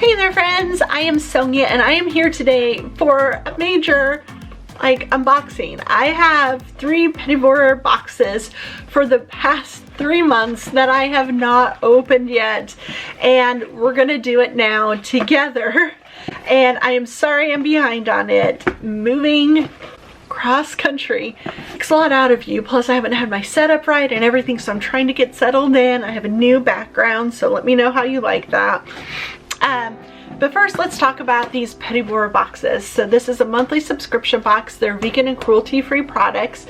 Hey there friends, I am Sonja and I am here today for a major unboxing. I have 3 Petit Vour boxes for the past 3 months that I have not opened yet, and we're gonna do it now together. And I am sorry I'm behind on it. Moving cross country takes a lot out of you, plus I haven't had my setup right and everything, so I'm trying to get settled in. I have a new background, so let me know how you like that. But first, let's talk about these Petit Vour boxes. So this is a monthly subscription box. They're vegan and cruelty-free products.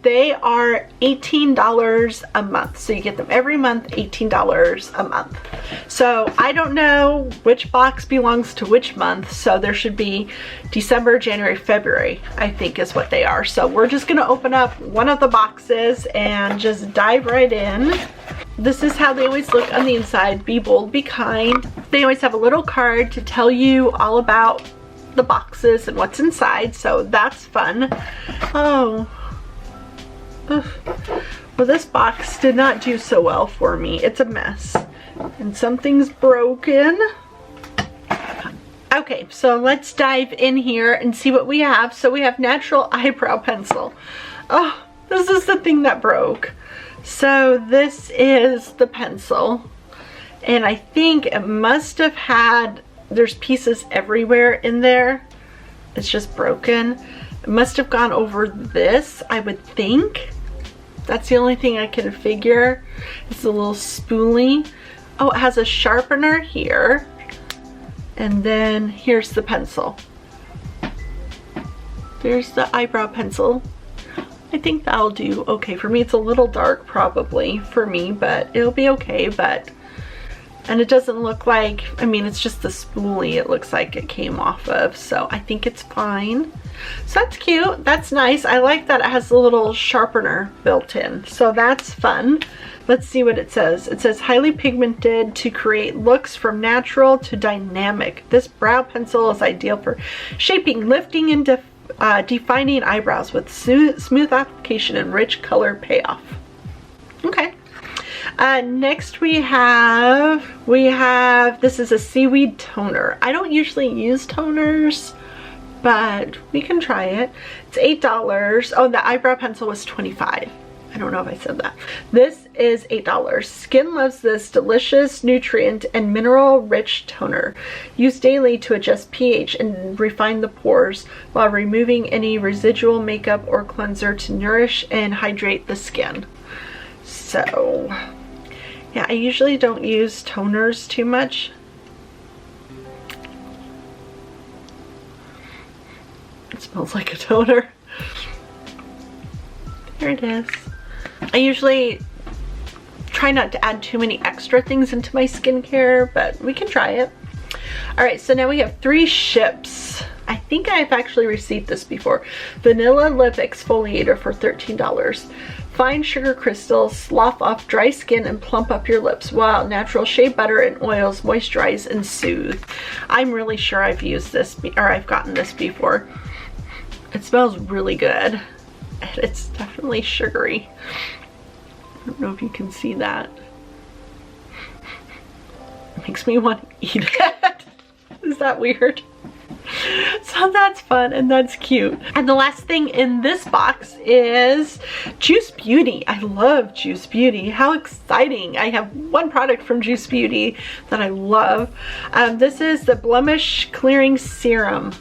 They are $18 a month. So you get them every month, $18 a month. So I don't know which box belongs to which month. So there should be December, January, February, I think is what they are. So we're just gonna open up one of the boxes and just dive right in. This is how they always look on the inside. Be bold, be kind. They always have a little card to tell you all about the boxes and what's inside, so that's fun. Oh, ugh. Well, this box did not do so well for me. It's a mess and something's broken. Okay, so let's dive in here and see what we have. So we have natural eyebrow pencil. Oh, this is the thing that broke. So this is the pencil, and I think it must have had, there's pieces everywhere in there. It's just broken. It must have gone over this, I would think. That's the only thing I can figure. It's a little spoolie. Oh, it has a sharpener here. And then here's the pencil. There's the eyebrow pencil. I think that'll do okay for me. It's a little dark probably for me, but it'll be okay. And it doesn't look like, I mean, it's just the spoolie it looks like it came off of, so I think it's fine. So that's cute, that's nice. I like that it has a little sharpener built in, so that's fun. Let's see what it says. It says highly pigmented to create looks from natural to dynamic. This brow pencil is ideal for shaping, lifting, and defining eyebrows with smooth application and rich color payoff. Okay. Next we have, this is a seaweed toner. I don't usually use toners, but we can try it. It's $8. Oh, the eyebrow pencil was $25. I don't know if I said that. This is $8. Skin loves this delicious nutrient and mineral rich toner. Used daily to adjust pH and refine the pores while removing any residual makeup or cleanser to nourish and hydrate the skin. So yeah, I usually don't use toners too much. It smells like a toner. There it is. I usually try not to add too many extra things into my skincare, but we can try it. All right, so now we have 3 ships. I think I've actually received this before. Vanilla lip exfoliator for $13. Fine sugar crystals slough off dry skin and plump up your lips, while natural shea butter and oils moisturize and soothe. I'm really sure I've used this, or I've gotten this before. It smells really good. It's definitely sugary. I don't know if you can see that. It makes me want to eat it. Is that weird? So that's fun and that's cute. And the last thing in this box is Juice Beauty. I love Juice Beauty. How exciting. I have one product from Juice Beauty that I love. This is the Blemish Clearing Serum.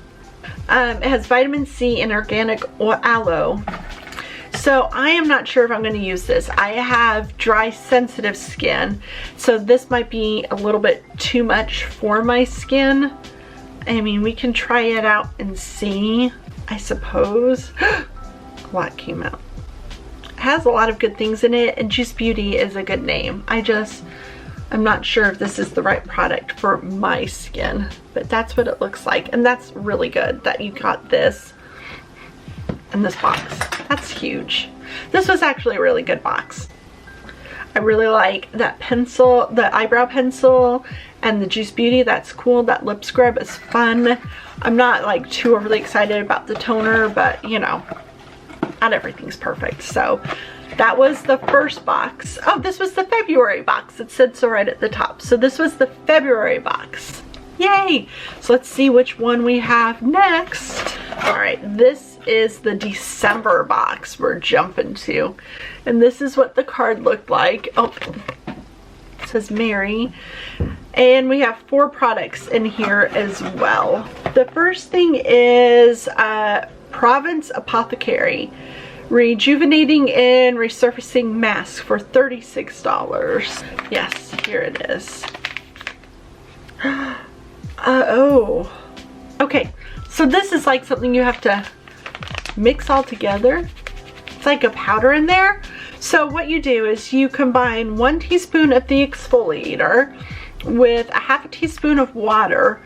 It has vitamin C and organic aloe. So I am not sure if I'm going to use this. I have dry sensitive skin, so this might be a little bit too much for my skin. I mean, we can try it out and see, I suppose. A lot came out. It has a lot of good things in it, and Juice Beauty is a good name. I'm not sure if this is the right product for my skin, but that's what it looks like. And that's really good that you got this in this box. That's huge. This was actually a really good box. I really like that pencil, the eyebrow pencil, and the Juice Beauty. That's cool. That lip scrub is fun. I'm not like too overly excited about the toner, but you know, not everything's perfect. So that was the first box. Oh, this was the February box. It said so right at the top. So this was the February box. Yay! So let's see which one we have next. All right, this is the December box we're jumping to. And this is what the card looked like. Oh, it says Mary. And we have 4 products in here as well. The first thing is Provence Apothecary Rejuvenating and Resurfacing Mask for $36. Yes, here it is. Oh. Okay, so this is like something you have to mix all together. It's like a powder in there. So what you do is you combine 1 teaspoon of the exfoliator with a half a teaspoon of water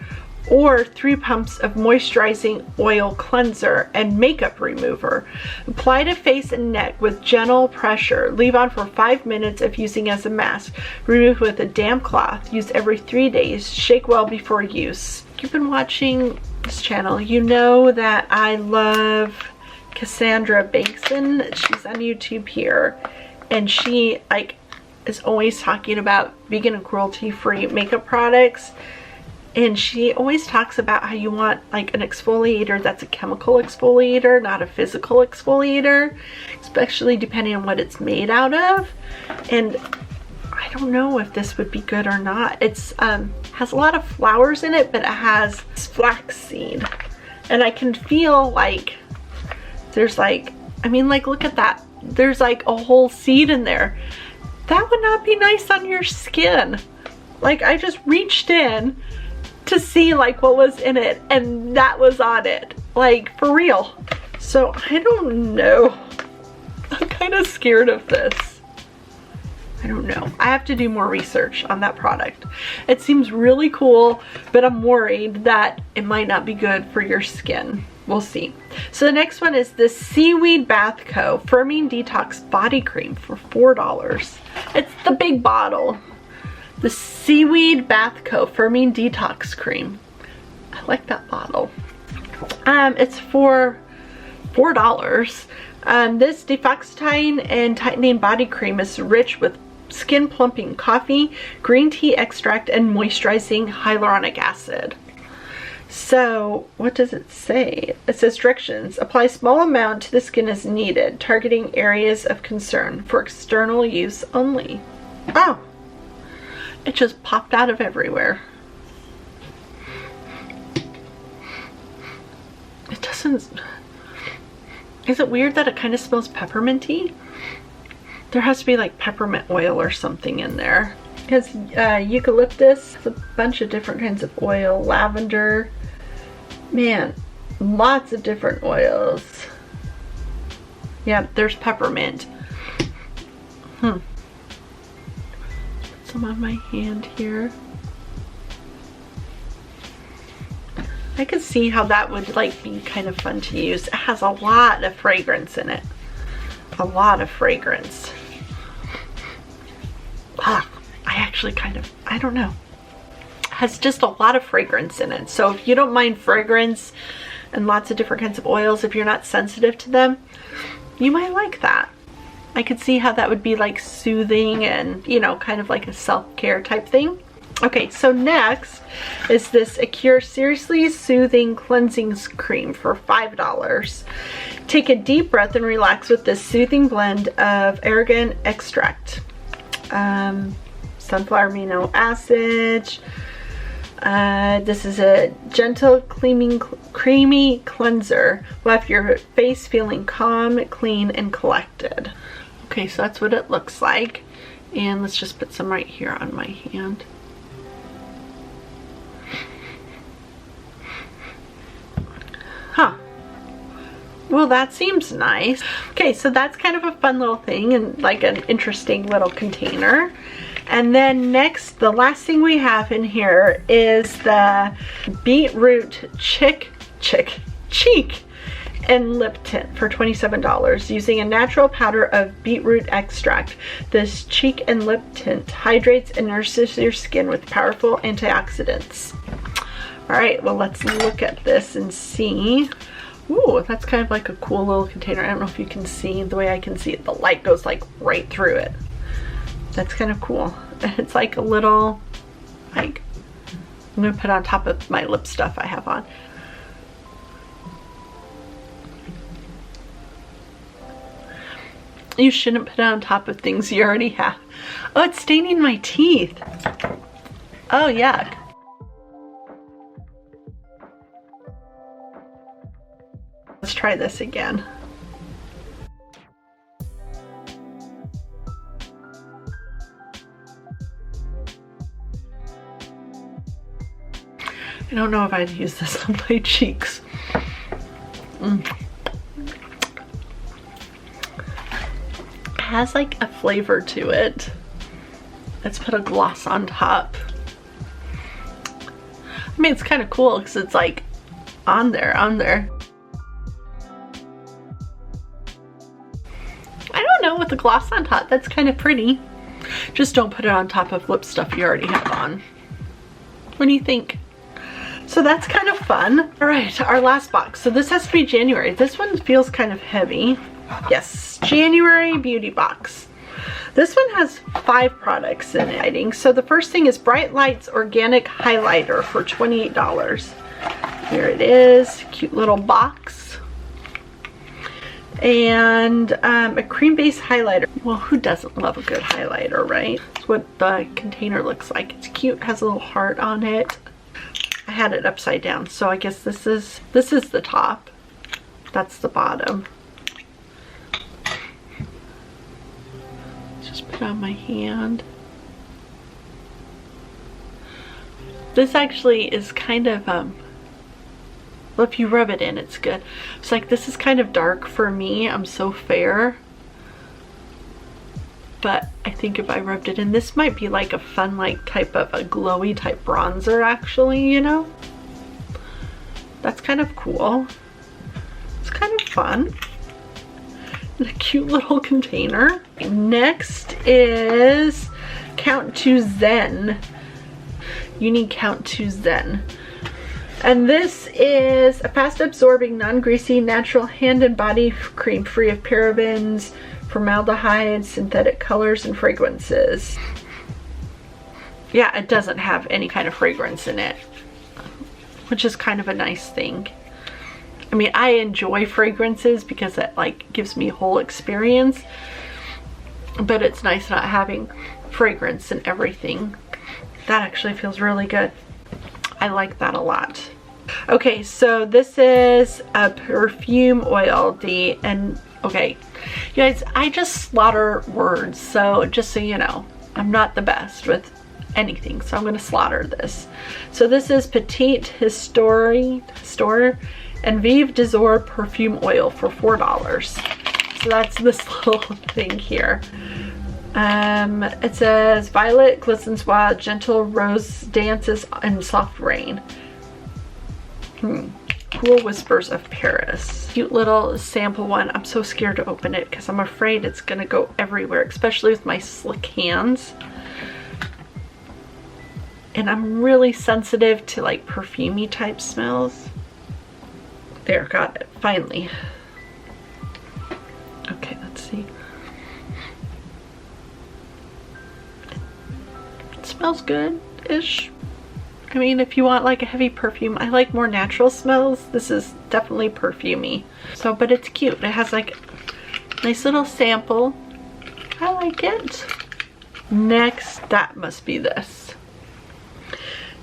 or 3 pumps of moisturizing oil cleanser and makeup remover. Apply to face and neck with gentle pressure. Leave on for 5 minutes if using as a mask. Remove with a damp cloth. Use every 3 days. Shake well before use. If you've been watching this channel, you know that I love Cassandra Bakeson. She's on YouTube here, and she is always talking about vegan and cruelty-free makeup products. And she always talks about how you want like an exfoliator that's a chemical exfoliator, not a physical exfoliator, especially depending on what it's made out of. And I don't know if this would be good or not. It's has a lot of flowers in it, but it has flaxseed. And I can feel like there's like, I mean, like, look at that. There's like a whole seed in there. That would not be nice on your skin. Like, I just reached in to see like what was in it, and that was on it, like, for real. So I don't know. I'm kind of scared of this. I don't know. I have to do more research on that product. It seems really cool, but I'm worried that it might not be good for your skin. We'll see. So the next one is the Seaweed Bath Co. Firming Detox Body Cream for $4. It's the big bottle. The Seaweed Bath Co. Firming Detox Cream. I like that bottle. It's for $4. This detoxifying and tightening body cream is rich with skin plumping coffee, green tea extract, and moisturizing hyaluronic acid. So what does it say? It says directions. Apply small amount to the skin as needed, targeting areas of concern for external use only. Oh. It just popped out of everywhere. It doesn't... Is it weird that it kind of smells pepperminty? There has to be like peppermint oil or something in there. Because eucalyptus, a bunch of different kinds of oil, lavender. Man, lots of different oils. Yeah, there's peppermint. Some on my hand here. I could see how that would like be kind of fun to use. It has a lot of fragrance in it. A lot of fragrance. I actually kind of, I don't know. It has just a lot of fragrance in it. So if you don't mind fragrance and lots of different kinds of oils, if you're not sensitive to them, you might like that. I could see how that would be like soothing and, you know, kind of like a self-care type thing. Okay, so next is this Acure Seriously Soothing Cleansing Cream for $5. Take a deep breath and relax with this soothing blend of argan extract, sunflower amino acid. This is a gentle, creamy cleanser. Left your face feeling calm, clean, and collected. Okay, so that's what it looks like. And let's just put some right here on my hand. Huh. Well, that seems nice. Okay, so that's kind of a fun little thing and like an interesting little container. And then next, the last thing we have in here is the Beetroot Cheek and Lip Tint for $27 using a natural powder of beetroot extract. This cheek and lip tint hydrates and nourishes your skin with powerful antioxidants. All right, well, let's look at this and see. Ooh, that's kind of like a cool little container. I don't know if you can see the way I can see it. The light goes like right through it. That's kind of cool. It's like a little, like, I'm gonna put on top of my lip stuff I have on. You shouldn't put it on top of things you already have. Oh, it's staining my teeth. Oh, yuck. Let's try this again. I don't know if I'd use this on my cheeks. Has like a flavor to it. Let's put a gloss on top. I mean, it's kind of cool because it's like on there. I don't know, with the gloss on top, that's kind of pretty. Just don't put it on top of lip stuff you already have on. What do you think? So that's kind of fun. All right, our last box. So this has to be January. This one feels kind of heavy. Yes, January beauty box. This one has 5 products in it. So the first thing is Bright Lights Organic Highlighter for $28. Here it is, cute little box. And a cream-based highlighter. Well, who doesn't love a good highlighter, right? That's what the container looks like. It's cute, has a little heart on it. I had it upside down, so I guess this is the top. That's the bottom. Just put on my hand. This actually is kind of well, if you rub it in, it's good. It's like, this is kind of dark for me. I'm so fair. But I think if I rubbed it in, this might be like a fun, like type of a glowy type bronzer actually, you know? That's kind of cool. It's kind of fun. And a cute little container. Next is Count to Zen. You need Count to Zen. And this is a fast absorbing, non-greasy, natural hand and body cream free of parabens, formaldehyde, synthetic colors, and fragrances. Yeah, it doesn't have any kind of fragrance in it, which is kind of a nice thing. I mean, I enjoy fragrances because it like gives me a whole experience, but it's nice not having fragrance and everything. That actually feels really good. I like that a lot. Okay, so this is a perfume oil, okay, you guys, I just slaughter words, so just so you know, I'm not the best with anything, so I'm going to slaughter this. So this is Petit Vour and Vive d'Azur perfume oil for $4. So that's this little thing here. It says violet glistens wild, gentle rose dances and soft rain. Cool whispers of Paris. Cute little sample one. I'm so scared to open it because I'm afraid it's gonna go everywhere, especially with my slick hands. And I'm really sensitive to like perfumey type smells. There, got it, finally. Okay, let's see. It smells good-ish. I mean, if you want like a heavy perfume, I like more natural smells. This is definitely perfumey. So, but it's cute. It has like a nice little sample. I like it. Next, that must be this.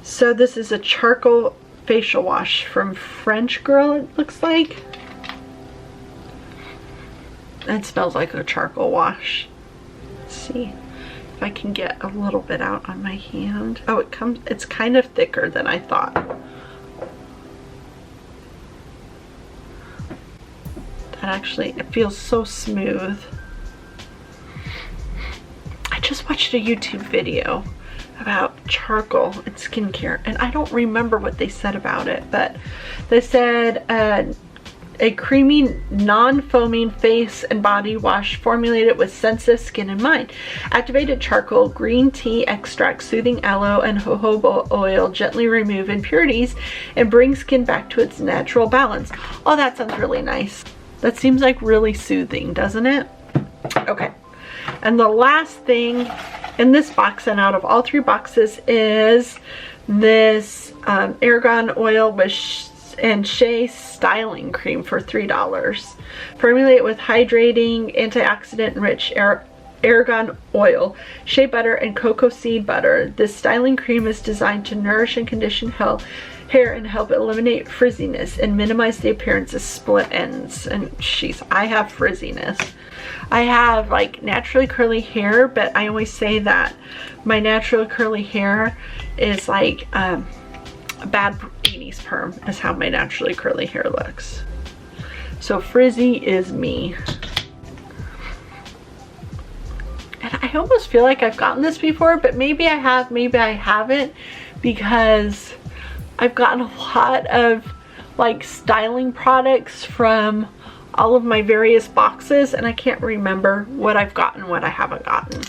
So this is a charcoal facial wash from French Girl, it looks like. It smells like a charcoal wash. Let's see if I can get a little bit out on my hand. Oh, it's kind of thicker than I thought. That actually, it feels so smooth. I just watched a YouTube video about charcoal and skincare, and I don't remember what they said about it, but they said a creamy, non-foaming face and body wash formulated with sensitive skin in mind. Activated charcoal, green tea extract, soothing aloe, and jojoba oil gently remove impurities and bring skin back to its natural balance. Oh, that sounds really nice. That seems like really soothing, doesn't it? Okay, and the last thing in this box, and out of all 3 boxes, is this argan oil and shea styling cream for $3. Formulate with hydrating, antioxidant rich argan oil, shea butter, and cocoa seed butter. This styling cream is designed to nourish and condition hair and help eliminate frizziness and minimize the appearance of split ends. And I have frizziness. I have like naturally curly hair, but I always say that my naturally curly hair is like a bad 80s perm is how my naturally curly hair looks. So frizzy is me. And I almost feel like I've gotten this before, but maybe I have, maybe I haven't, because I've gotten a lot of like styling products from all of my various boxes, and I can't remember what I've gotten, what I haven't gotten.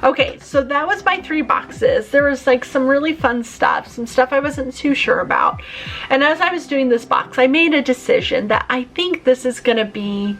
Okay, so that was my 3 boxes. There was like some really fun stuff, some stuff I wasn't too sure about. And as I was doing this box, I made a decision that I think this is gonna be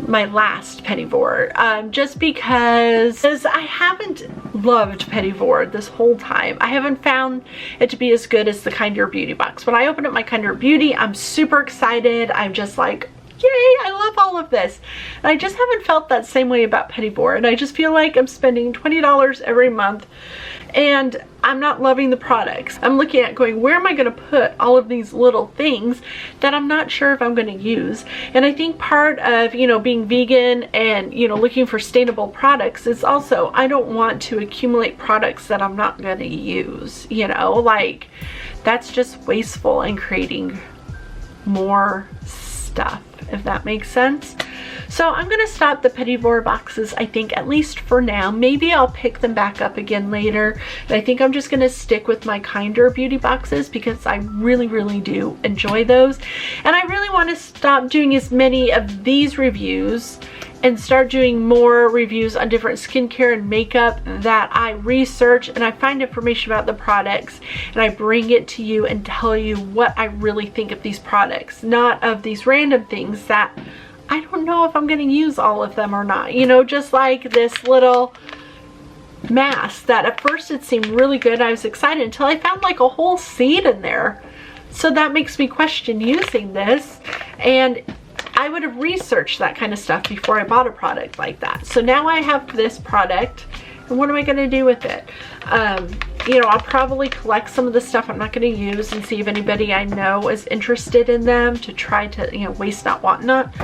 my last Petit Vour, just because I haven't loved Petit Vour this whole time. I haven't found it to be as good as the Kind Your Beauty box. When I open up my Kind Your Beauty, I'm super excited. I'm just like, yay, I love all of this. And I just haven't felt that same way about Petit Vour, and I just feel like I'm spending $20 every month and I'm not loving the products. I'm looking at going, where am I going to put all of these little things that I'm not sure if I'm going to use? And I think part of, you know, being vegan and, you know, looking for sustainable products is also, I don't want to accumulate products that I'm not going to use, you know, like that's just wasteful and creating more stuff, if that makes sense. So I'm gonna stop the Petit Vour boxes, I think, at least for now. Maybe I'll pick them back up again later. And I think I'm just gonna stick with my Kinder Beauty boxes because I really, really do enjoy those. And I really want to stop doing as many of these reviews and start doing more reviews on different skincare and makeup that I research and I find information about the products and I bring it to you and tell you what I really think of these products, not of these random things that I don't know if I'm going to use all of them or not. You know, just like this little mask that at first it seemed really good. I was excited until I found like a whole seed in there. So that makes me question using this, and I would have researched that kind of stuff before I bought a product like that. So now I have this product, and what am I going to do with it? You know, I'll probably collect some of the stuff I'm not going to use and see if anybody I know is interested in them to try to, you know, waste not, want not.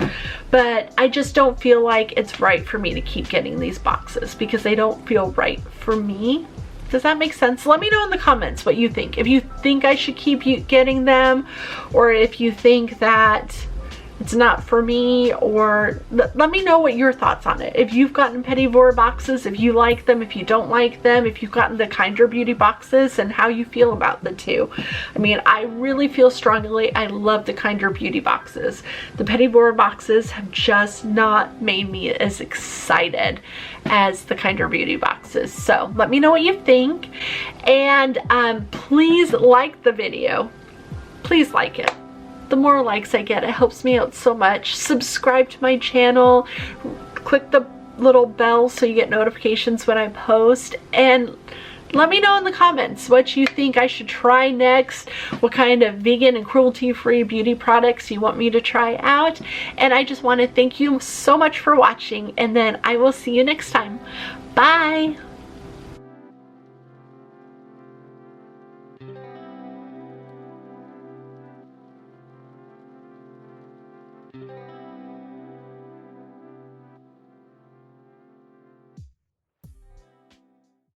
But I just don't feel like it's right for me to keep getting these boxes because they don't feel right for me. Does that make sense? Let me know in the comments what you think. If you think I should keep getting them, or if you think that it's not for me, or let me know what your thoughts on it. If you've gotten Petit Vour boxes, if you like them, if you don't like them, if you've gotten the Kinder Beauty boxes, and how you feel about the two. I mean, I really feel strongly I love the Kinder Beauty boxes. The Petit Vour boxes have just not made me as excited as the Kinder Beauty boxes. So let me know what you think, and please like the video. Please like it. The more likes I get, it helps me out so much. Subscribe to my channel, click the little bell so you get notifications when I post, and let me know in the comments what you think I should try next, what kind of vegan and cruelty-free beauty products you want me to try out. And I just want to thank you so much for watching, and then I will see you next time. Bye!